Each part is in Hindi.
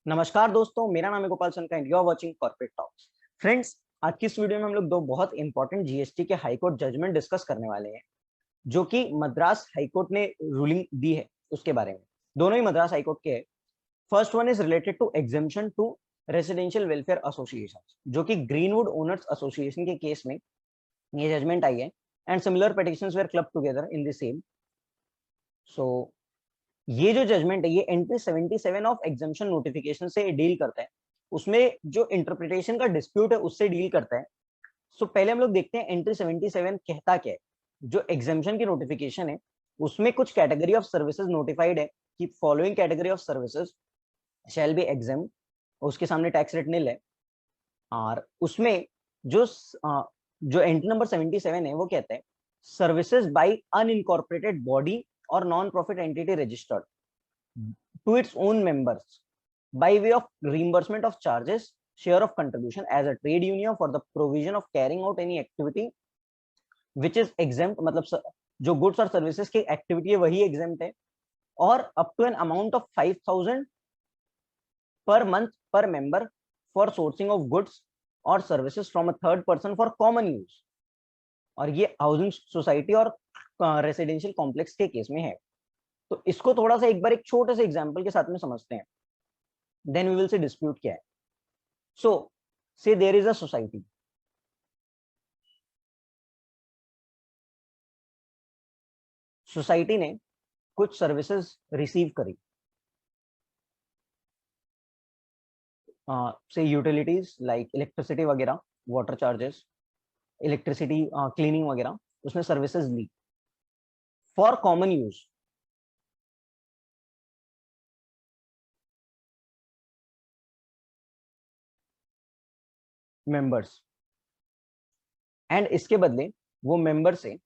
नमस्कार दोस्तों, मेरा नाम है Gopal Sonka and you are watching corporate talks. Friends, आज की इस वीडियो में हम लोग दो बहुत इंपॉर्टेंट जीएसटी के हाई कोर्ट जजमेंट डिस्कस करने वाले हैं, जो कि मद्रास हाई कोर्ट ने रूलिंग दी है उसके बारे में। दोनों ही मद्रास हाई कोर्ट के हैं। First one is related to exemption to residential welfare association, जो कि ग्रीनवुड ओनर्स एसोसिएशन के केस में ये जजमेंट आई है and similar petitions were club together in the same. So ये जो जजमेंट है ये एंट्री 77 ऑफ एग्जामिशन नोटिफिकेशन से डील करता है। उसमें जो इंटरप्रिटेशन का डिस्प्यूट है उससे डील करता है। सो पहले हम लोग देखते हैं एंट्री 77 कहता क्या है। जो एग्जामिशन की नोटिफिकेशन है उसमें कुछ कैटेगरी ऑफ सर्विसेज नोटिफाइड है कि following category of services shall be exam, उसके सामने टैक्स रेट नील है। और उसमें जो जो एंट्री नंबर 77 है वो कहता है services by unincorporated body or non-profit entity registered to its own members by way of reimbursement of charges, share of contribution as a trade union for the provision of carrying out any activity which is exempt, मतलब जो goods और services की activity है वही exempt है, और up to an amount of 5,000 per month per member for sourcing of goods or services from a third person for common use। और ये हाउसिंग सोसाइटी और रेसिडेंशियल कॉम्प्लेक्स के केस में है। तो इसको थोड़ा सा एक बार एक छोटे से एग्जांपल के साथ में समझते हैं, then we will see dispute क्या है। So say there is a society, society ने कुछ सर्विसेज रिसीव करी, से यूटिलिटीज लाइक इलेक्ट्रिसिटी वगैरह, वाटर चार्जेस, इलेक्ट्रिसिटी क्लीनिंग वगैरह, उसने सर्विसेज ली for common use. Members, and इसके बदले वो मेंबर से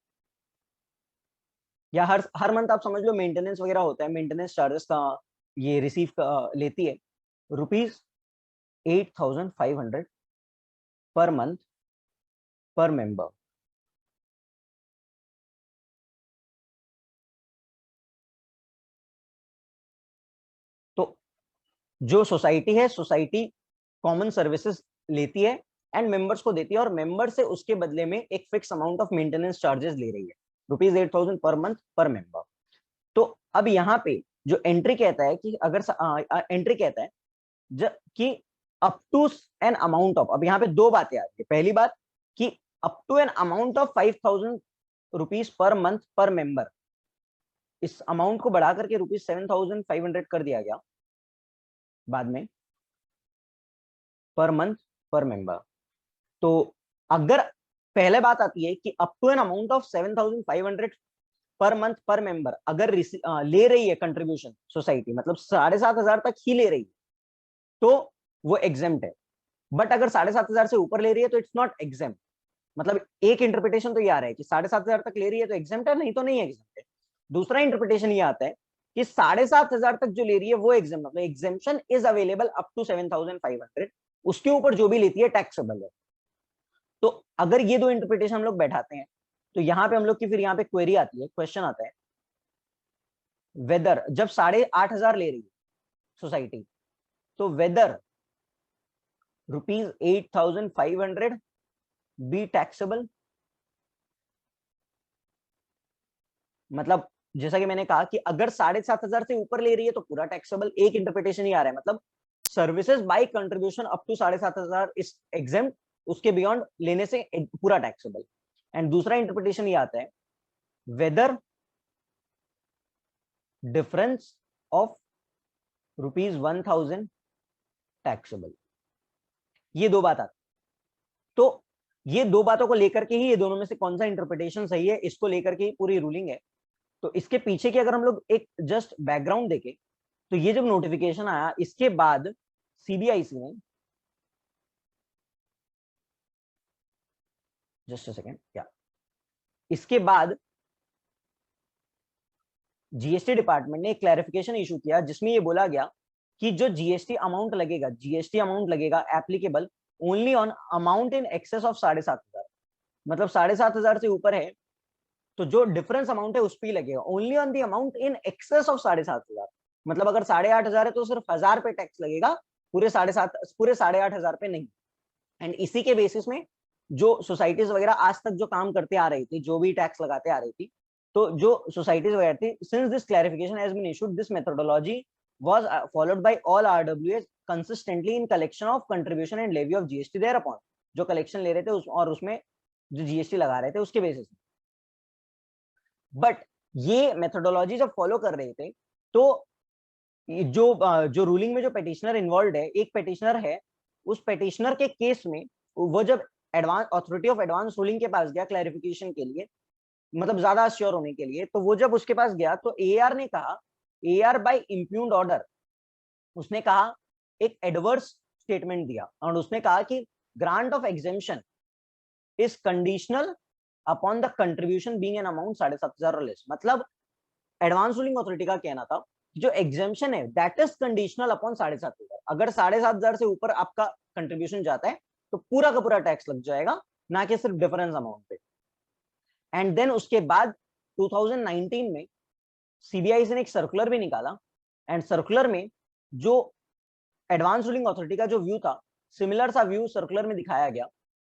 या हर मंथ आप समझ लो मेंटेनेंस वगैरह होता है, मेंटेनेंस चार्जेस का ये रिसीव लेती है ₹8,500 पर मंथ पर मेंबर। तो जो सोसाइटी है, सोसाइटी कॉमन सर्विसेज लेती है एंड मेंबर्स को देती है, और मेंबर से उसके बदले में एक fix amount of maintenance charges ले रही है, ₹8,000 पर मंथ पर मेंबर। तो अब यहाँ पे जो एंट्री कहता है कि अगर एंट्री कहता है कि up to an amount of, अब यहाँ पे दो बातें आ रही है। पहली बात कि up to an amount of ₹5,000 per month per member, इस अमाउंट को बढ़ा करके ₹7,500 कर दिया गया बाद में पर मंथ पर मेंबर। तो अगर पहले बात आती है कि up to an amount of 7,500 per month per member अगर ले रही है कंट्रीब्यूशन सोसाइटी, मतलब 7,500 तक ही ले रही है, तो वो एग्जेम्प्ट है। बट अगर 7,500 से ऊपर ले रही है तो इट्स नॉट एग्जेम्प्ट। मतलब एक इंटरप्रिटेशन तो ये आ रहा है कि 7,500 तक ले रही है तो एग्जेम्प्ट है, नहीं तो नहीं एग्जेम्प्ट है। दूसरा इंटरप्रिटेशन ये आता है कि 7,500 तक जो ले रही है वो एग्जेम्प्ट, मतलब exemption is available up to 7,500, उसके ऊपर जो भी लेती है टैक्सेबल है। तो अगर ये दो इंटरप्रिटेशन हम लोग बैठाते हैं तो यहाँ पे हम लोग की फिर यहाँ पे क्वेरी आती है, क्वेश्चन आता है वेदर, जब 8,500 ले रही है सोसाइटी, तो वेदर ₹8,500 बी टैक्सेबल। मतलब जैसा कि मैंने कहा कि अगर 7,500 से ऊपर ले रही है तो पूरा टैक्सेबल। एक इंटरप्रिटेशन ही आ रहा है, मतलब services by contribution up to 7,500 is exempt, उसके बियॉन्ड लेने से पूरा टैक्सेबल। एंड दूसरा इंटरप्रिटेशन ये आता है वेदर डिफरेंस ऑफ ₹1,000 टैक्सेबल। ये दो बात आती, तो ये दो बातों को लेकर के ही ये दोनों में से कौन सा इंटरप्रिटेशन सही है, इसको लेकर के ही पूरी रूलिंग है। तो इसके पीछे की अगर हम लोग एक जस्ट बैकग्राउंड देखें, तो ये जब नोटिफिकेशन आया इसके बाद सीबीआईसी ने, जस्ट अ सेकेंड, क्या इसके बाद जीएसटी डिपार्टमेंट ने एक क्लैरिफिकेशन इशू किया जिसमें ये बोला गया कि जो जीएसटी अमाउंट लगेगा applicable only on amount in excess of 7,500। मतलब 7,500 से ऊपर है तो जो डिफरेंस अमाउंट है उस पर ही लगेगा, only on the amount in excess of 7,500। मतलब अगर 8,500 है तो सिर्फ 1,000 पे टैक्स लगेगा, पूरे 8,500 पे नहीं। एंड इसी के बेसिस में जो सोसाइटीज वगैरह आज तक जो काम करते आ रही थी, जो भी टैक्स लगाते आ रही थी, तो जो सोसाइटीज वगैरह थी, since this clarification has been issued, this methodology was followed by all RWAs consistently in collection of contribution and levy of GST thereupon, जो कलेक्शन ले रहे थे और उसमें जो जीएसटी लगा रहे थे उसके बेसिस में। बट ये मेथोडोलॉजी जब फॉलो कर रहे थे, तो जो रूलिंग में जो पेटिशनर इन्वॉल्व है, एक पेटिशनर है, उस पेटिशनर के केस में वो जब advance authority of advance ruling के पास गया क्लैरिफिकेशन के लिए, मतलब ज्यादा श्योर होने के लिए, तो वो जब उसके पास गया तो एआर ने कहा, एआर बाय इम्प्यून्ड ऑर्डर, उसने कहा एक एडवर्स स्टेटमेंट दिया और उसने कहा कि grant of exemption is conditional upon the contribution being an amount 7,500 और लेस। मतलब एडवांस रूलिंग अथॉरिटी का कहना था जो एग्जेम्पशन है दैट इज कंडीशनल अपॉन 7,500, अगर 7,500 से ऊपर आपका कंट्रीब्यूशन जाता है तो पूरा का पूरा टैक्स लग जाएगा, ना कि सिर्फ डिफरेंस अमाउंट पे। एंड देन उसके बाद 2019 में सीबीआईसी ने एक सर्कुलर भी निकाला, एंड सर्कुलर में जो एडवांस रूलिंग अथॉरिटी का जो व्यू था, सिमिलर सा व्यू सर्कुलर में दिखाया गया,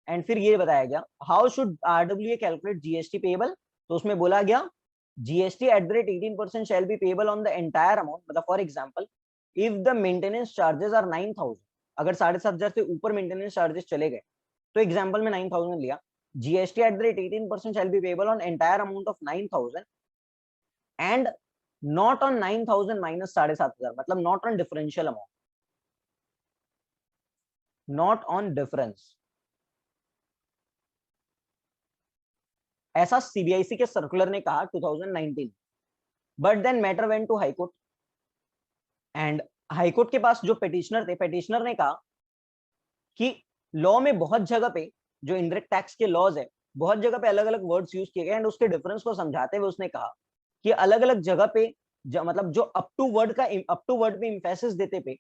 एंड फिर ये बताया गया how should RWA calculate GST payable. तो उसमें बोला गया GST at the rate 18% shall be payable on the entire amount. मतलब for example if the maintenance charges are 9,000, अगर 7,500 से ऊपर मेंटेनेंस चार्जेस चले गए, तो एग्जांपल में 9,000 लिया, GST at the rate 18% shall be payable on entire amount of 9,000 and not on 9,000 minus 7,500, मतलब not on differential amount, not on difference. ऐसा सीबीआईसी के सर्कुलर ने कहा 2019। But then matter went to high court, and high court के पास जो पेटिशनर थे, पेटिशनर ने कहा कि लॉ में बहुत जगह पे जो इनडायरेक्ट टैक्स के लॉज है, बहुत जगह पे अलग अलग वर्ड्स यूज किए गए, एंड उसके डिफरेंस को समझाते हुए उसने कहा कि अलग अलग जगह पे मतलब जो अप टू वर्ड पे इंफेसिस देते पे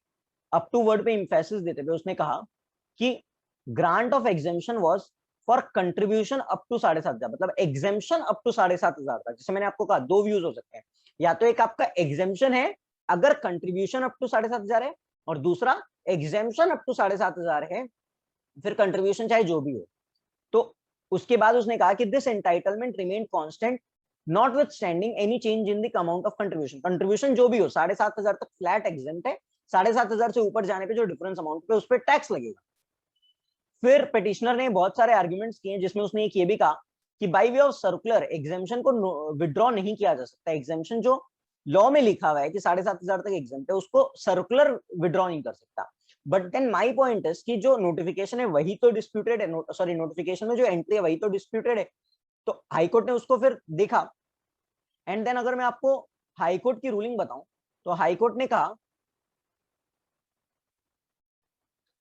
उसने कहा कि grant of exemption was for contribution up to 7,500, मतलब एग्जेम्पशन अप टू 7,500 तक। जैसे मैंने आपको कहा दो व्यूज हो सकते हैं, या तो एक आपका एग्जेम्पशन है अगर कंट्रीब्यूशन अप टू 7,500 है, और दूसरा एग्जेम्पशन अप टू 7,500 है फिर कंट्रीब्यूशन चाहे जो भी हो। तो उसके बाद उसने कहा कि this entitlement remain constant notwithstanding any change in the amount of contribution. Contribution जो भी हो 7,500 तक फ्लैट एग्जेम्प्ट है, 7,500 से ऊपर जाने पे जो डिफरेंस अमाउंट पे उस पर टैक्स लगेगा। फिर पिटिशनर ने बहुत सारे आर्ग्यूमेंट्स किए, जिसमें उसने एक ये भी कहा कि bye way of circular exemption को विड्रॉ नहीं किया जा सकता। एग्जेम्पशन जो लॉ में लिखा हुआ है कि 7,500 तक एग्जेम्प्ट है, उसको सर्कुलर विड्रॉ नहीं कर सकता। But then my point is कि जो नोटिफिकेशन है वही तो डिस्प्यूटेड है, सॉरी नोटिफिकेशन में जो एंट्री है वही तो डिस्प्यूटेड है। तो हाईकोर्ट ने उसको फिर देखा, एंड देन अगर मैं आपको हाईकोर्ट की रूलिंग बताऊं तो हाईकोर्ट ने कहा,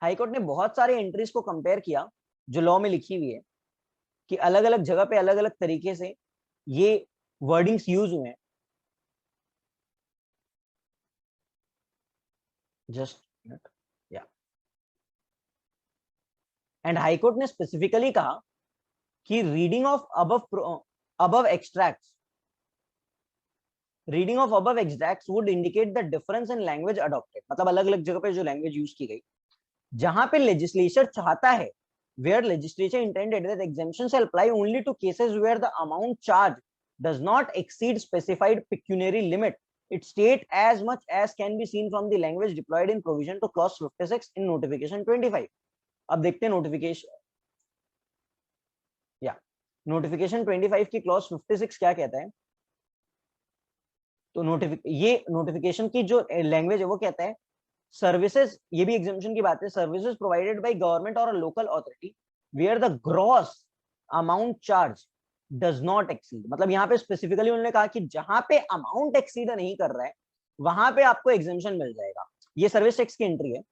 हाईकोर्ट ने बहुत सारे एंट्रीज को कंपेयर किया जो लॉ में लिखी हुई है कि अलग अलग जगह पे अलग अलग तरीके से ये वर्डिंग्स यूज हुए हैं। जस्ट या एंड हाईकोर्ट ने स्पेसिफिकली कहा कि reading of above extracts would indicate the difference in language adopted. मतलब अलग अलग जगह पे जो लैंग्वेज यूज की गई, जहां पे लेजिस्लेचर चाहता है, where legislature intended that exemption shall apply only to cases where the amount charged does not exceed specified pecuniary limit, it state as much as can be seen from the language deployed in provision to clause 56 in notification 25। अब देखते हैं नोटिफिकेशन 25 की क्लॉज 56 क्या कहता है। तो नोटिफिकेशन की जो लैंग्वेज है वो कहता है सर्विसेज, ये भी एग्जेम्पशन की बात है, सर्विसेज प्रोवाइडेड बाय गवर्नमेंट और local authority where the gross amount charge does not exceed. मतलब यहाँ पे स्पेसिफिकली उन्होंने कहा कि जहां पे अमाउंट एक्सीड नहीं कर रहा है वहां पे आपको एग्जेम्पशन मिल जाएगा। ये सर्विस टैक्स की एंट्री है।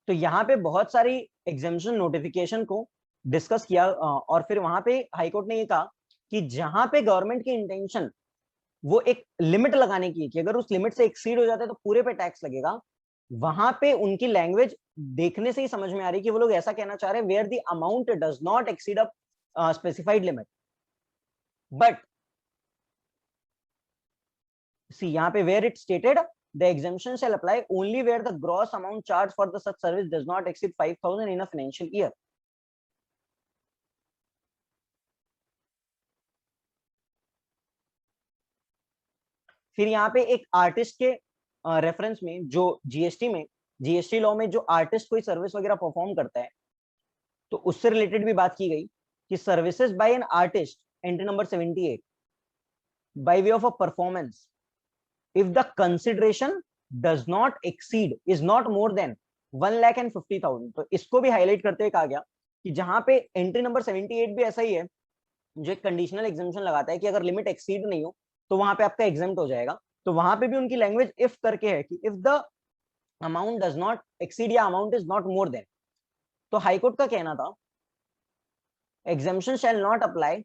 तो यहाँ पे बहुत सारी एग्जेम्पशन नोटिफिकेशन को डिस्कस किया, और फिर वहां पे हाईकोर्ट ने ये कहा कि जहां पे गवर्नमेंट की इंटेंशन वो एक लिमिट लगाने की कि अगर उस लिमिट से एक्सीड हो जाता है तो पूरे पे टैक्स लगेगा, वहां पे उनकी लैंग्वेज देखने से ही समझ में आ रही है कि वो लोग ऐसा कहना चाह रहे हैं where the amount does not exceed a specified limit. But see यहाँ पे where it stated the exemption shall apply only where the gross amount charge for the such service does not exceed 5,000 in a financial year. फिर यहाँ पे एक आर्टिस्ट के रेफरेंस में जो जीएसटी लॉ में जो आर्टिस्ट कोई सर्विस वगैरह परफॉर्म करता है तो उससे रिलेटेड भी बात की गई कि services by an artist, entry number 78, bye way of a performance if the consideration does not exceed is not more than 1,50,000। तो इसको भी हाईलाइट करते हुए कहा गया कि जहां पे एंट्री नंबर 78 भी ऐसा ही है जो एक कंडीशनल एग्जामेशन लगाता है कि अगर लिमिट एक्सीड नहीं हो तो वहां पे आपका एग्जाम्प्ट हो जाएगा। तो वहां पे भी उनकी लैंग्वेज इफ करके है कि if the amount does not exceed या amount is not more than. तो हाईकोर्ट का कहना था exemption shall not apply,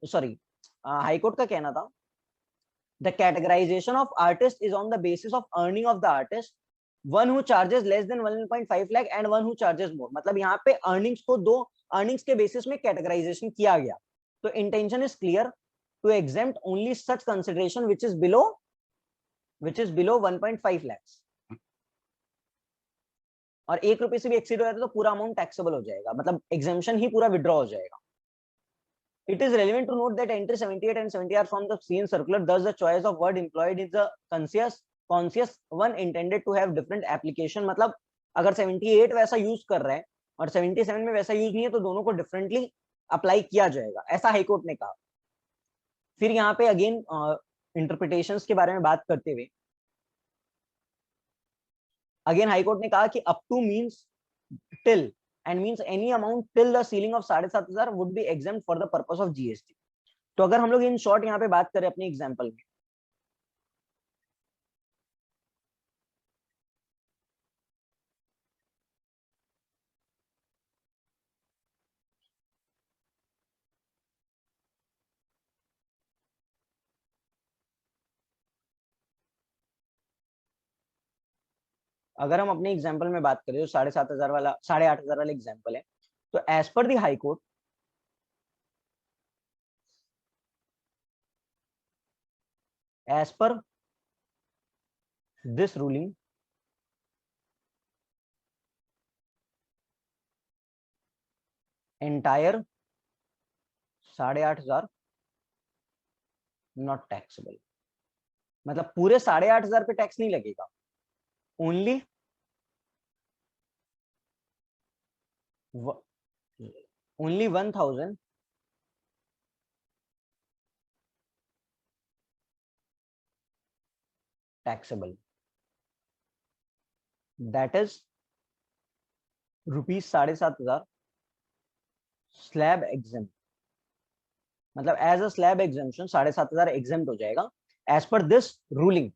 sorry high court का कहना था the categorization of artist is on the basis of earning of the artist, one who charges less than 1.5 lakh and one who charges more। मतलब यहाँ पे earnings को दो earnings के basis में categorization किया गया। तो intention is clear to exempt only such consideration which is below 1.5 lakhs। और ₹1 से भी एक्सीड हो जाता है तो पूरा अमाउंट टैक्सेबल हो जाएगा, मतलब एग्जेम्पशन ही पूरा विड्रॉ हो जाएगा। It is relevant to note that entry 78 and 70 are from the same circular, thus the choice of word employed is the conscious one intended to have different application। मतलब अगर 78 वैसा यूज कर रहा है और 77 में वैसा यूज नहीं है तो दोनों को डिफरेंटली अप्लाई किया जाएगा, ऐसा हाईकोर्ट ने कहा। फिर यहाँ पे अगेन इंटरप्रिटेशंस के बारे में बात करते हुए अगेन हाईकोर्ट ने कहा कि up two means till and means any amount till the ceiling of 7,500 would be exempt for the purpose of GST। तो अगर हम लोग इन शॉर्ट यहाँ पे बात करें अपने एग्जांपल में, अगर हम अपने एग्जांपल में बात करें जो 7,500 वाला 8,500 वाला एग्जांपल है, तो as per the high court as per this ruling entire 8,500 not taxable. मतलब पूरे 8,500 पे टैक्स नहीं लगेगा, only only 1,000 taxable, that is ₹7,500 slab exempt. मतलब as a slab exemption 7,500 exempt हो जाएगा एज पर दिस रूलिंग।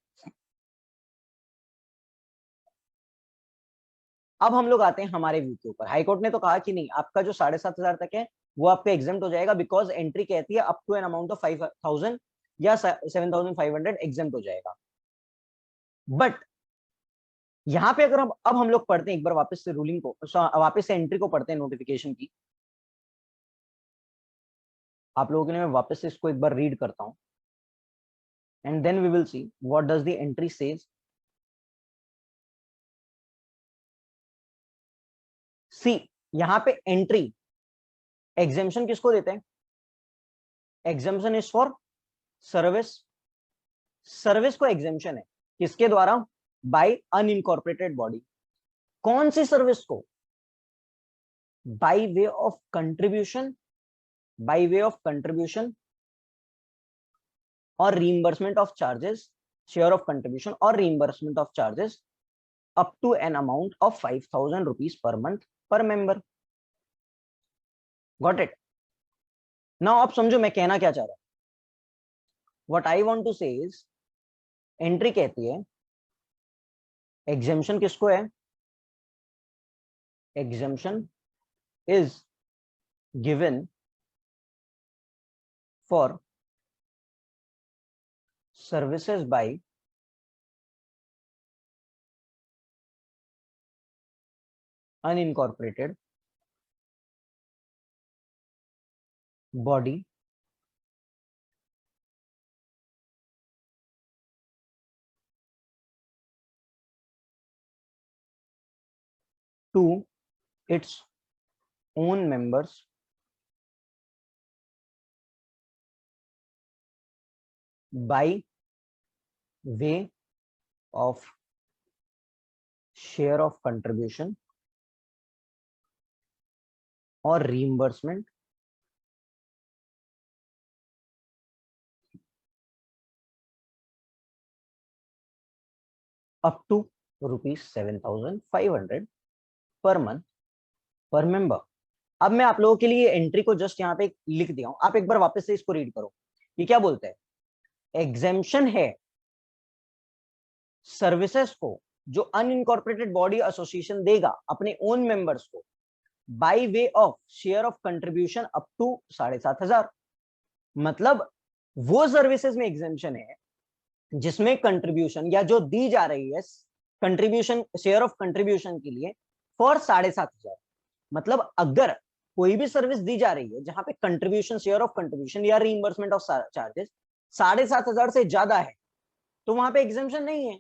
अब हम लोग आते हैं हमारे व्यू के ऊपर। हाईकोर्ट ने तो कहा कि नहीं, आपका जो 7,500 तक है वो आपका एग्जेम्प्ट हो जाएगा बिकॉज एंट्री कहती है up to an amount of 5,000 या 7,500 एग्जेम्प्ट हो जाएगा। बट यहाँ पे अगर अब हम लोग पढ़ते हैं एक बार वापस से रूलिंग को, वापस से एंट्री को पढ़ते हैं नोटिफिकेशन की। आप लोगों के लिए मैं वापस से इसको एक बार रीड करता हूं and then we will see what does the entry says. See यहाँ पे एंट्री एग्जेम्पशन किसको देते हैं? Exemption is for service. Service को एग्जेम्पशन है किसके द्वारा? By unincorporated body. कौन सी सर्विस को? By way of contribution, by way of contribution और reimbursement of charges, share of contribution और reimbursement of charges up to an amount of 5,000 rupees per month per member. Got it? Now आप समझो मैं कहना क्या चाह रहा हूं। व्हाट आई वांट टू से इज एंट्री कहती है एग्जेम्पशन किसको है? Exemption is given for services bye unincorporated body to its own members by way of share of contribution or reimbursement up to rupees 7,500 per month per member। अब मैं आप लोगों के लिए एंट्री को जस्ट यहाँ पे लिख दिया हूं, आप एक बार वापस से इसको रीड करो। ये क्या बोलते हैं, एग्जेम्पशन है सर्विसेज को जो अनइनकॉर्पोरेटेड बॉडी एसोसिएशन देगा अपने ओन मेंबर्स को by way of share of contribution up to 7,500। मतलब वो सर्विसेज में एग्जेम्पशन है जिसमें कंट्रीब्यूशन या जो दी जा रही है कंट्रीब्यूशन शेयर ऑफ कंट्रीब्यूशन के लिए फॉर 7,500। मतलब अगर कोई भी सर्विस दी जा रही है जहां पे कंट्रीब्यूशन शेयर ऑफ कंट्रीब्यूशन या रीइंबर्समेंट ऑफ चार्जेस 7,500 से ज्यादा है तो वहां पे एग्जेम्पशन नहीं है।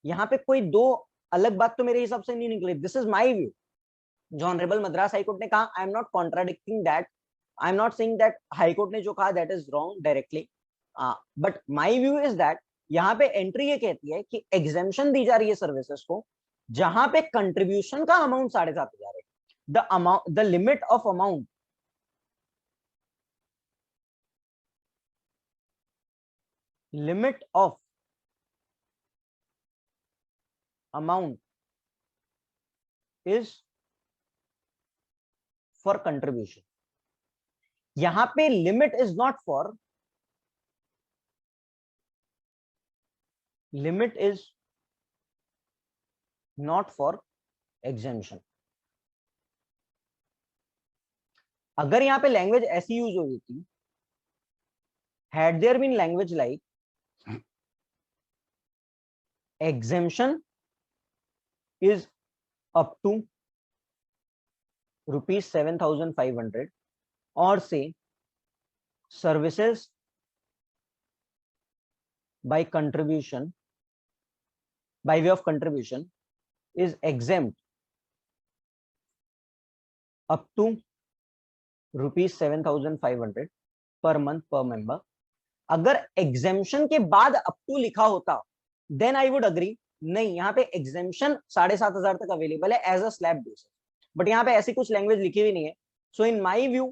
यहाँ पे कोई दो अलग बात तो मेरे हिसाब से नहीं निकली। This is my view. जो ऑनरेबल मद्रास हाईकोर्ट ने कहा, I am not contradicting that, I am not saying that high court ने जो कहा that is wrong directly, but my view is that यहाँ पे एंट्री ये कहती है कि एग्जेम्पशन दी जा रही है सर्विसेज को जहां पे कंट्रीब्यूशन का अमाउंट 7,500 है। The limit of amount amount is for contribution। यहां पे limit is not for, limit is not for exemption। अगर यहां पे लैंग्वेज ऐसी यूज हो थी, had there been language like exemption is up to rupees 7,500 or say services by contribution, by way of contribution is exempt up to rupees 7,500 per month per member। अगर एग्जेम्पशन के बाद अप टू लिखा होता देन आई वुड अग्री, नहीं यहाँ पे एग्जेम्पशन 7,500 तक अवेलेबल है as a slab basis, but यहाँ पे ऐसी कुछ लैंग्वेज लिखी हुई नहीं है। सो इन माय व्यू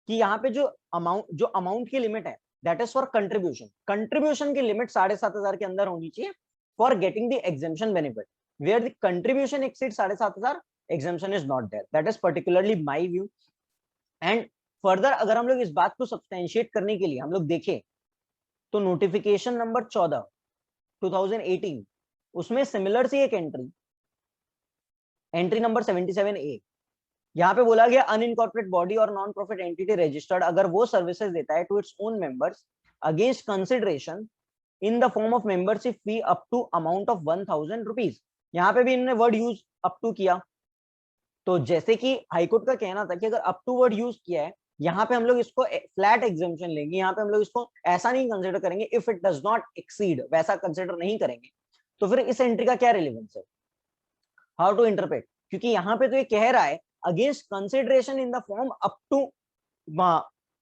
कि यहाँ पे जो अमाउंट की लिमिट है that is for contribution, contribution की लिमिट 7,500 के अंदर होनी चाहिए for getting the exemption benefit. Where the contribution exceed 7,500 exemption is not there. That is particularly my view. And further अगर हम लोग इस बात को सब्सटेंशिएट करने के लिए हम लोग देखें तो नोटिफिकेशन नंबर 14 2018 उसमें सिमिलर सी एक एंट्री नंबर 77A, यहाँ पे बोला गया अनइनकॉर्पोरेट बॉडी और नॉन प्रॉफिट एंटिटी रजिस्टर्ड अगर वो सर्विसेज देता है to its own members against consideration in the form of membership fee up to amount of 1,000 rupees. यहाँ पे भी इन्होंने वर्ड यूज अप टू किया, तो जैसे कि हाईकोर्ट का कहना था कि अगर अप टू वर्ड यूज किया है यहाँ पे हम लोग इसको फ्लैट एग्जेम्पशन लेंगे, यहाँ पे हम लोग इसको ऐसा नहीं कंसिडर करेंगे if it does not exceed, वैसा कंसिडर नहीं करेंगे। तो फिर इस एंट्री का क्या रिलेवेंस है, हाउ टू इंटरप्रेट, क्योंकि यहाँ पे तो ये कह रहा है against consideration in the form up to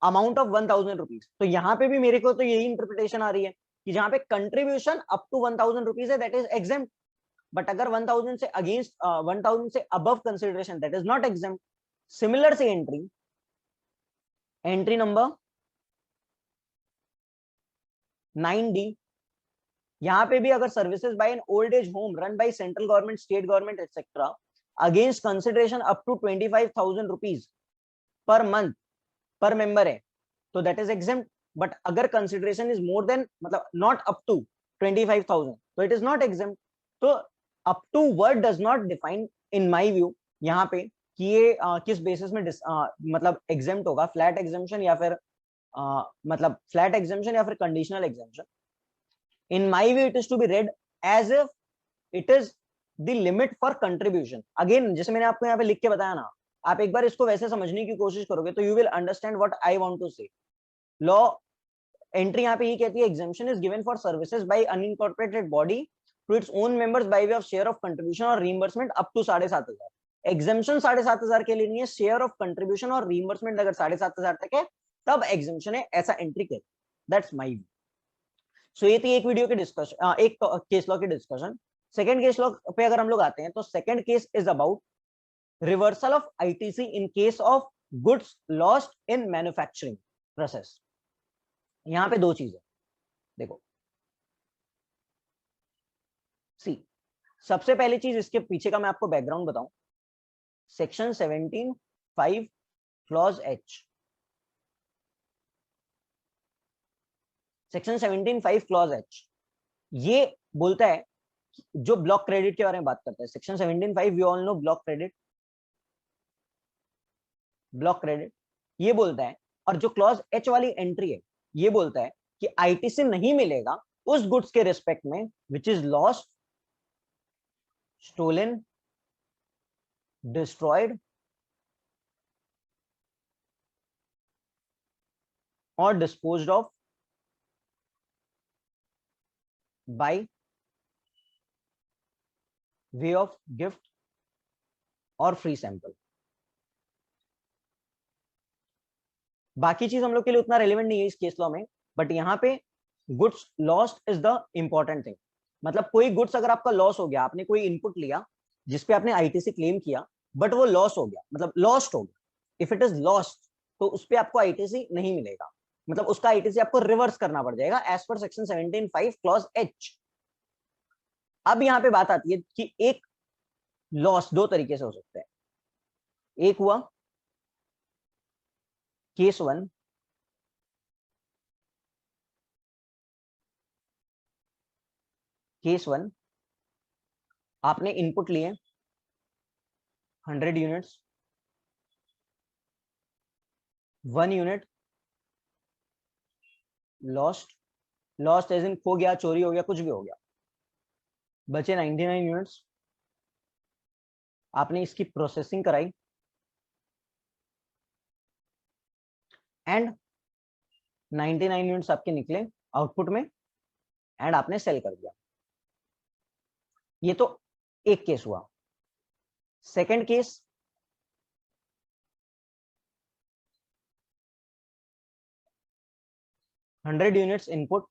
amount of 1,000 rupees. तो यहाँ पे भी मेरे को तो यही इंटरप्रिटेशन आ रही है कि जहाँ पे कंट्रीब्यूशन अप टू 1,000 रुपीज है दैट इज एग्जेम्प्ट, बट अगर 1,000 से अगेंस्ट 1,000 से above consideration that is not exempt. Similar से एंट्री नंबर 9D, यहाँ पे भी अगर services by an old age home run by central government, state government etcetera against consideration up to 25,000 rupees per month per member है तो दैट इज एग्जेम्प्ट। बट अगर कंसिडरेशन इज मोर देन मतलब नॉट अप टू 25,000 तो इट इज नॉट एग्जेम्प्ट। तो up to word does not define in my view यहाँ पे कि ये किस बेसिस में मतलब एग्जेम्प्ट होगा, फ्लैट एग्जेम्पशन या फिर मतलब फ्लैट एग्जेम्पशन या फिर conditional exemption. In my view it is to be read as if it is the limit for contribution. Again जैसे मैंने आपको यहाँ पे लिख के बताया ना, आप एक बार इसको वैसे समझने की कोशिश करोगे तो you will understand what I want to say. Law entry यहाँ पे ये कहती है exemption is given for services by unincorporated body to its own members by way of share of contribution और रीइंबर्समेंट अप टू 7,500। एग्जाम्शन 7,500 के लिए नहीं है, शेयर ऑफ कंट्रीब्यूशन और रीइंबर्समेंट अगर 7,500 तक है तब एग्जाम्शन है, ऐसा एंट्री कर। That's my view. सो ये थी एक वीडियो की डिस्कशन, एक केस लॉ की डिस्कशन। सेकंड केस लॉ पे अगर हम लोग आते हैं तो second case is about reversal of ITC in case of goods lost in manufacturing process. यहां पे दो चीजें देखो, सी सबसे पहली चीज इसके पीछे का मैं आपको बैकग्राउंड बताऊं। Section 17(5) clause H, section 17(5) clause H ये बोलता है, जो ब्लॉक क्रेडिट के बारे में बात करता है, section 17(5) we all know block credit, block credit ये बोलता है, और जो क्लॉज एच वाली एंट्री है ये बोलता है कि आईटीसी नहीं मिलेगा उस गुड्स के रिस्पेक्ट में which is lost, stolen, destroyed और disposed of by way of gift और फ्री सैंपल। बाकी चीज हम लोग के लिए उतना रेलेवेंट नहीं है इस केस लॉ में, बट यहाँ पे goods lost is the important thing. मतलब कोई गुड्स अगर आपका लॉस हो गया, आपने कोई इनपुट लिया जिसपे आपने आईटीसी क्लेम किया बट वो लॉस हो गया, मतलब लॉस्ट हो गया, इफ इट इज लॉस्ट तो उस पर आपको आईटीसी नहीं मिलेगा, मतलब उसका आईटीसी आपको रिवर्स करना पड़ जाएगा as per section 17(5) clause H. अब यहाँ पे बात आती है कि एक लॉस दो तरीके से हो सकता है। एक हुआ केस 1, केस 1 आपने इनपुट लिए 100 units, 1 unit lost, lost as in खो गया, चोरी हो गया, कुछ भी हो गया, बचे 99 यूनिट्स। आपने इसकी प्रोसेसिंग कराई एंड 99 यूनिट्स आपके निकले आउटपुट में एंड आपने सेल कर दिया। ये तो एक केस हुआ। Second case, hundred units input,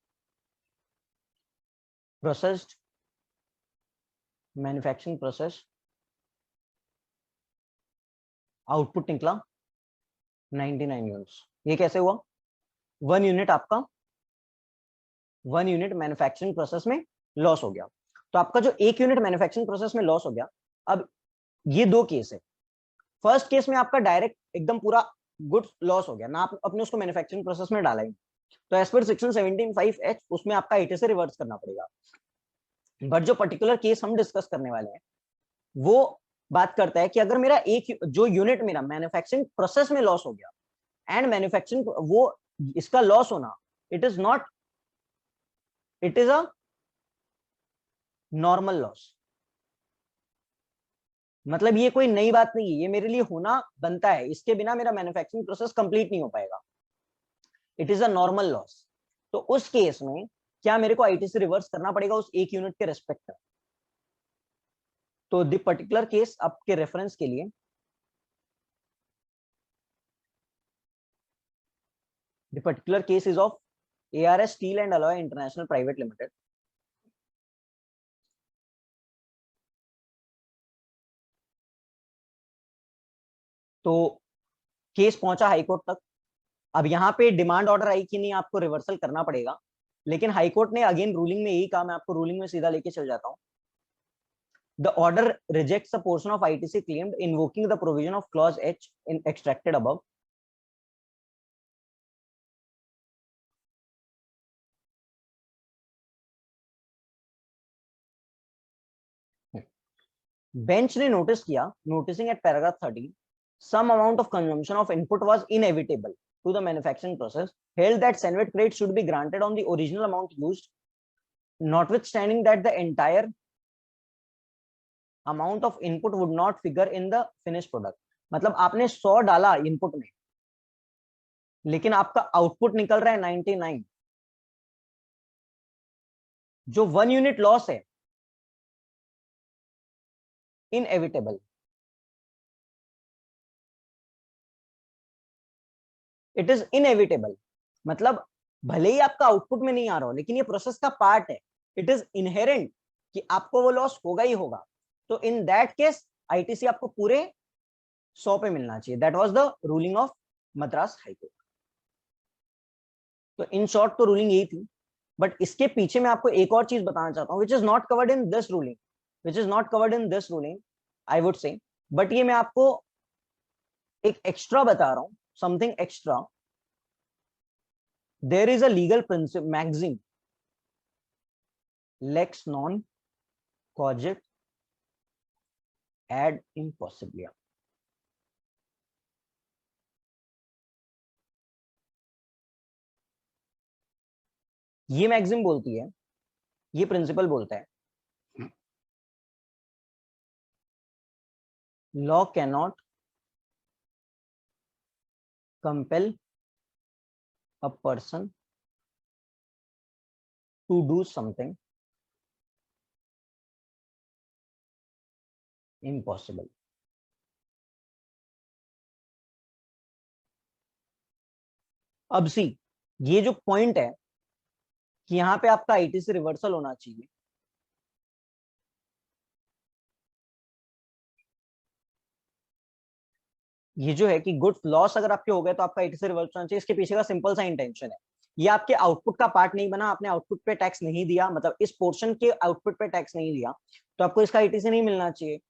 processed, manufacturing process, output निकला 99 यूनिट्स। ये कैसे हुआ? 1 यूनिट आपका 1 यूनिट मैन्युफैक्चरिंग प्रोसेस में लॉस हो गया। तो आपका जो 1 यूनिट मैन्युफैक्चरिंग प्रोसेस में लॉस हो गया, अब ये दो केस है। फर्स्ट केस में आपका डायरेक्ट एकदम पूरा गुड्स लॉस हो गया ना, आप अपने उसको मैन्युफैक्चरिंग प्रोसेस में डाला ही, तो एज पर सेक्शन 17(5) उसमें आपका आईटीसी रिवर्स करना पड़ेगा। बट जो पर्टिकुलर केस हम डिस्कस करने वाले हैं वो बात करता है कि अगर मेरा एक जो यूनिट मेरा मैन्युफैक्चरिंग प्रोसेस में लॉस हो गया एंड मैन्युफैक्चरिंग वो इसका लॉस होना, it is not, it is a normal loss. मतलब ये कोई नई बात नहीं है, ये मेरे लिए होना बनता है, इसके बिना मेरा मैन्युफैक्चरिंग प्रोसेस कंप्लीट नहीं हो पाएगा। It is a normal loss. तो उस केस में क्या मेरे को आईटीसी रिवर्स करना पड़ेगा उस एक यूनिट के रेस्पेक्ट में? तो द पर्टिकुलर केस आपके रेफरेंस के लिए, the particular case is of ARS steel and alloy international private limited. तो केस पहुंचा हाईकोर्ट तक। अब यहाँ पे डिमांड ऑर्डर आई कि नहीं आपको रिवर्सल करना पड़ेगा, लेकिन हाईकोर्ट ने अगेन रूलिंग में यही कहा, मैं आपको रूलिंग में सीधा लेके चल जाता हूँ। The order rejects a portion of ITC claimed invoking the provision of clause H in extracted above. Bench ने नोटिस किया, noticing at paragraph 13, some amount of consumption of input was inevitable to the manufacturing process, held that Senate credit should be granted on the original amount used, notwithstanding that the entire amount of input would not figure in the finished product. मतलब आपने 100 डाला इनपुट में, लेकिन आपका आउटपुट निकल रहा है 99, जो 1 यूनिट लॉस है इनएविटेबल, इट इज इनएविटेबल, मतलब भले ही आपका आउटपुट में नहीं आ रहा हो लेकिन ये प्रोसेस का पार्ट है, इट इज इनहेरेंट कि आपको वो लॉस होगा ही होगा। तो इन दैट केस आईटीसी आपको पूरे 100 पे मिलना चाहिए। That was the ruling of Madras high court. तो इन शॉर्ट तो रूलिंग यही थी, बट इसके पीछे मैं आपको एक और चीज बताना चाहता हूं which is not covered in this ruling, which is not covered in this ruling I would say, but ये मैं आपको एक एक्स्ट्रा बता रहा हूं, something extra. There is a legal principle maxim lex non cogit ad impossibilia. ये मैक्सिम बोलती है, ये प्रिंसिपल बोलता है, law cannot compel a person to do something impossible. अब सी, ये जो पॉइंट है कि यहां पे आपका आईटीसी रिवर्सल होना चाहिए, ये जो है कि गुड लॉस अगर आपके हो गए तो आपका आईटीसी रिवर्सल होना चाहिए, इसके पीछे का सिंपल सा इंटेंशन है, ये आपके आउटपुट का पार्ट नहीं बना, आपने आउटपुट पे टैक्स नहीं दिया, मतलब इस पोर्शन के आउटपुट पे टैक्स नहीं दिया, तो आपको इसका आईटीसी नहीं मिलना चाहिए।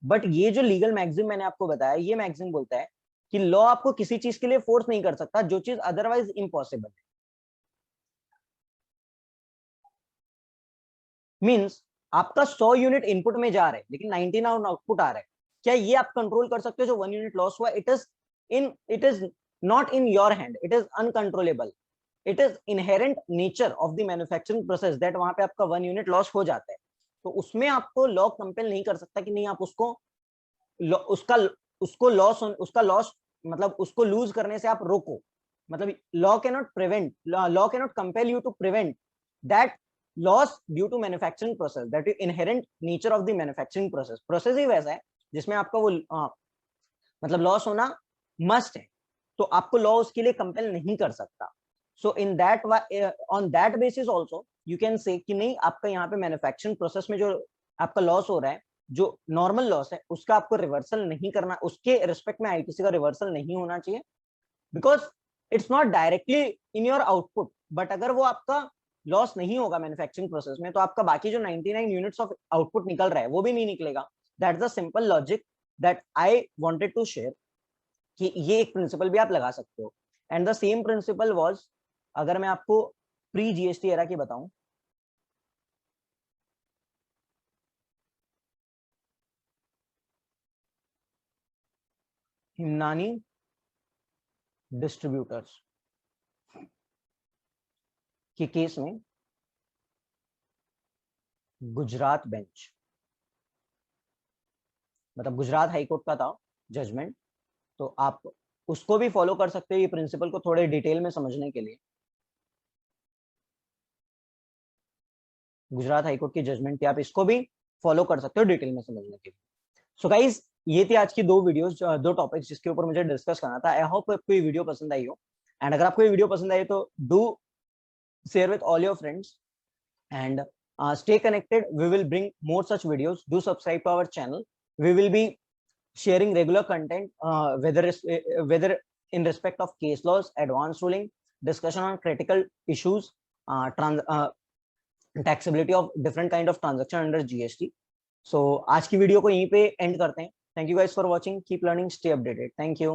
बट ये जो लीगल मैक्सिम मैंने आपको बताया, ये मैक्सिम बोलता है कि लॉ आपको किसी चीज के लिए फोर्स नहीं कर सकता जो चीज अदरवाइज इम्पॉसिबल है। मींस आपका 100 यूनिट इनपुट में जा रहे हैं लेकिन 99 आउटपुट आ रहा है, क्या ये आप कंट्रोल कर सकते हो जो 1 यूनिट लॉस हुआ? It is not in your hand, it is uncontrollable, it is inherent nature of the manufacturing process that वहां पे आपका 1 यूनिट लॉस हो जाता है। तो उसमें आपको लॉ कंपेल नहीं कर सकता कि नहीं आप उसको उसका उसको लॉस उसका लॉस मतलब उसको लूज करने से आप रोको, मतलब law can not prevent, law can not compel you to prevent that loss due to manufacturing process, that is inherent nature of the manufacturing process. Process ही वैसा है जिसमें आपका वो मतलब लॉस होना मस्ट है, तो आपको लॉ उसके लिए कंपेल नहीं कर सकता। So in that on that basis also you can say कि नहीं आपका यहाँ पे मैन्युफैक्चरिंग प्रोसेस में जो आपका लॉस हो रहा है, जो नॉर्मल लॉस है उसका आपको रिवर्सल नहीं करना, उसके रिस्पेक्ट में आईटीसी का रिवर्सल नहीं होना चाहिए, because it's not directly in your output. But अगर वो आपका लॉस नहीं होगा मैन्युफैक्चरिंग प्रोसेस में तो आपका बाकी जो 99 यूनिट्स ऑफ आउटपुट निकल रहा है वो भी नहीं निकलेगा। That's the simple logic that I wanted to share, कि ये एक प्रिंसिपल भी आप लगा सकते हो। And the same principle was, अगर मैं आपको प्री जीएसटी एरा की बताऊं, हिमनानी डिस्ट्रीब्यूटर्स के केस में गुजरात बेंच, मतलब गुजरात हाईकोर्ट का था जजमेंट, तो आप उसको भी फॉलो कर सकते हो ये प्रिंसिपल को थोड़े डिटेल में समझने के लिए। गुजरात हाईकोर्ट की जजमेंट थी, आप इसको भी फॉलो कर सकते हो डिटेल में समझने के लिए। सो गाइज, ये थी आज की दो वीडियोस, दो टॉपिक्स जिसके ऊपर मुझे डिस्कस करना था। आई होप आपको ये वीडियो पसंद आई हो, एंड अगर आपको ये वीडियो पसंद आई तो do share with all your friends and stay connected. We will bring more such videos. Do subscribe to our channel. We will be sharing regular content, whether in respect of case laws, advanced ruling, discussion on critical issues, taxability of different kind of transaction under GST. So आज की वीडियो को यहीं पे एंड करते हैं। Thank you guys for watching. Keep learning. Stay updated. Thank you.